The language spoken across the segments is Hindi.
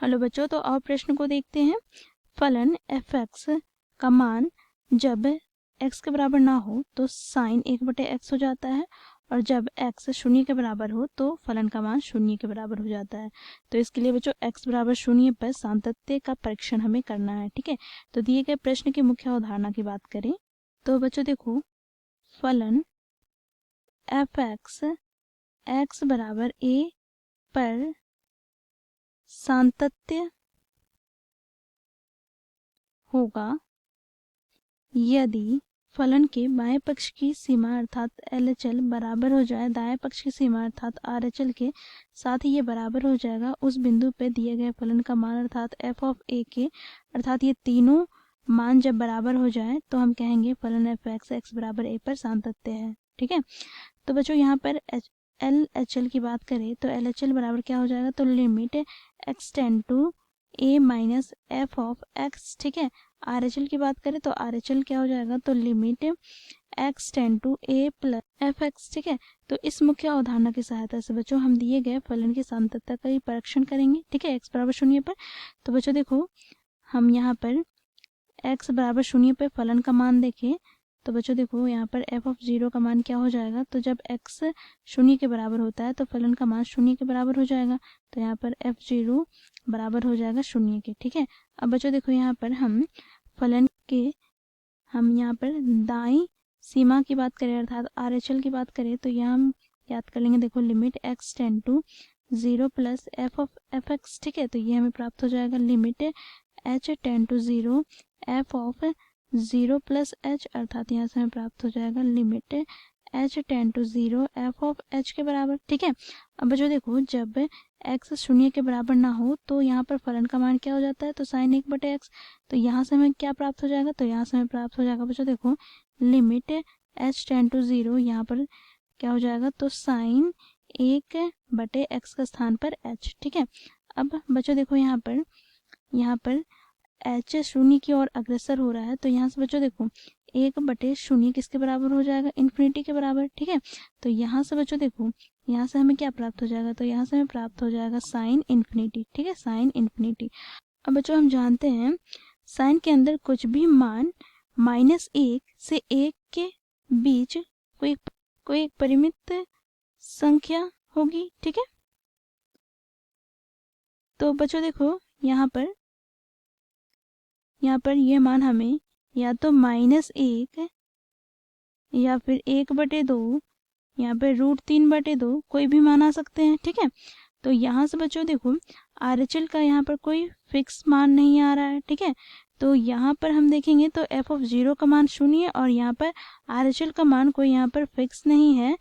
हेलो बच्चों, तो और प्रश्न को देखते हैं। फलन f(x) का मान जब x के बराबर ना हो तो साइन 1/x हो जाता है, और जब x शून्य के बराबर हो तो फलन का मान शून्य के बराबर हो जाता है। तो इसके लिए बच्चों x बराबर शून्य पर सातत्य का परीक्षण हमें करना है। ठीक है, तो दिए गए प्रश्न की मुख्य अवधारणा की बात करें तो बच्चों देखो, फलन f(x) x बराबर a पर सातत्य होगा यदि फलन के बाएं पक्ष की सीमा अर्थात LHL बराबर हो जाए दाएं पक्ष की सीमा अर्थात RHL के, साथ ही ये बराबर हो जाएगा उस बिंदु पे दिए गए फलन का मान अर्थात f ऑफ a के, अर्थात ये तीनों मान जब बराबर हो जाए तो हम कहेंगे फलन f(x) x बराबर a पर सातत्य है। ठीक है, तो बच्चों यहाँ पर LHL की बात करें तो LHL बराबर क्या हो जाएगा, तो limit x tend to a minus f of x। ठीक है, RHL की बात करें तो RHL क्या हो जाएगा, तो limit x tend to a plus F X. ठीक है, तो इस मुख्य अवधारणा की सहायता से बच्चों हम दिए गए फलन की सातत्यता का ही परीक्षण करेंगे। ठीक है, x बराबर शून्य पर। तो बच्चों देखो, हम यहाँ पर x बराबर शून्य पर फलन का मान देखें तो बच्चों देखो यहाँ पर f ऑफ 0 का मान क्या हो जाएगा, तो जब x शून्य के बराबर होता है तो फलन का मान शून्य के बराबर हो जाएगा, तो यहाँ पर f0 बराबर हो जाएगा शून्य के। ठीक है, अब बच्चों देखो यहाँ पर हम फलन के यहाँ पर दाईं सीमा की बात करें अर्थात RHL की बात करें तो यहाँ हम याद कर लेंगे, देखो limit x tend to 0 plus f of f(x). ठीक है, तो ये हमें प्राप्त हो जाएगा limit h tend to 0 f of 0 plus h, अर्थात यहाँ से हमें प्राप्त हो जाएगा limit h tend to 0 f of h के बराबर। ठीक है, अब बच्चों देखो, जब x शून्य के बराबर ना हो तो यहाँ पर फलन का मान क्या हो जाता है, तो साइन 1/x। तो यहाँ से हमें क्या प्राप्त हो जाएगा, तो यहाँ से हमें प्राप्त हो जाएगा बच्चों देखो लिमिट h टेंड टू 0, यहाँ पर क्या हो जाएगा, तो साइन 1/x का स्थान पर h। ठीक है, अब बच्चों देखो यहाँ पर h शून्य की ओर अग्रसर हो रहा है, तो यहाँ से बच्चों देखो 1/0 किसके बराबर हो जाएगा, इन्फिनिटी के बराबर। ठीक है, तो यहाँ से बच्चों देखो, यहाँ से हमें क्या प्राप्त हो जाएगा, तो यहाँ से हमें प्राप्त हो जाएगा साइन इन्फिनिटी। ठीक है, साइन इन्फिनिटी। अब बच्चों हम जानते हैं साइन के अंदर कुछ भी मान -1 से 1 के बीच कोई एक परिमित संख्या होगी। ठीक है, तो बच्चों देखो यहाँ पर ये मान हमें या तो -1 या फिर 1/2 यहाँ पे √3/2 कोई भी मान आ सकते हैं। ठीक है, तो यहाँ से बच्चों देखो RHL का यहाँ पर कोई फिक्स मान नहीं आ रहा है। ठीक है, तो यहाँ पर हम देखेंगे तो f ऑफ 0 का मान शून्य और यहाँ पर RHL का मान कोई यहाँ पर फिक्स नहीं है।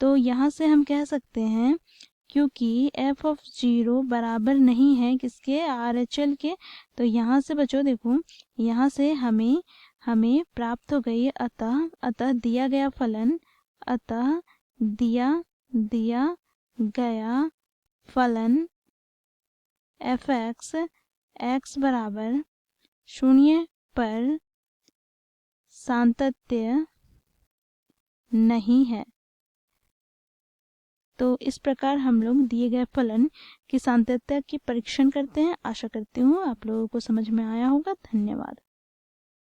तो यहाँ से हम कह सकते हैं क्योंकि f ऑफ 0 बराबर नहीं है किसके, RHL के, तो यहाँ से बच्चों देखो यहाँ से हमें प्राप्त हो गई अतः दिया गया फलन f(x) x बराबर शून्य पर सातत्य नहीं है। तो इस प्रकार हम लोग दिए गए फलन की सातत्यता की परीक्षण करते हैं। आशा करती हूँ आप लोगों को समझ में आया होगा। धन्यवाद।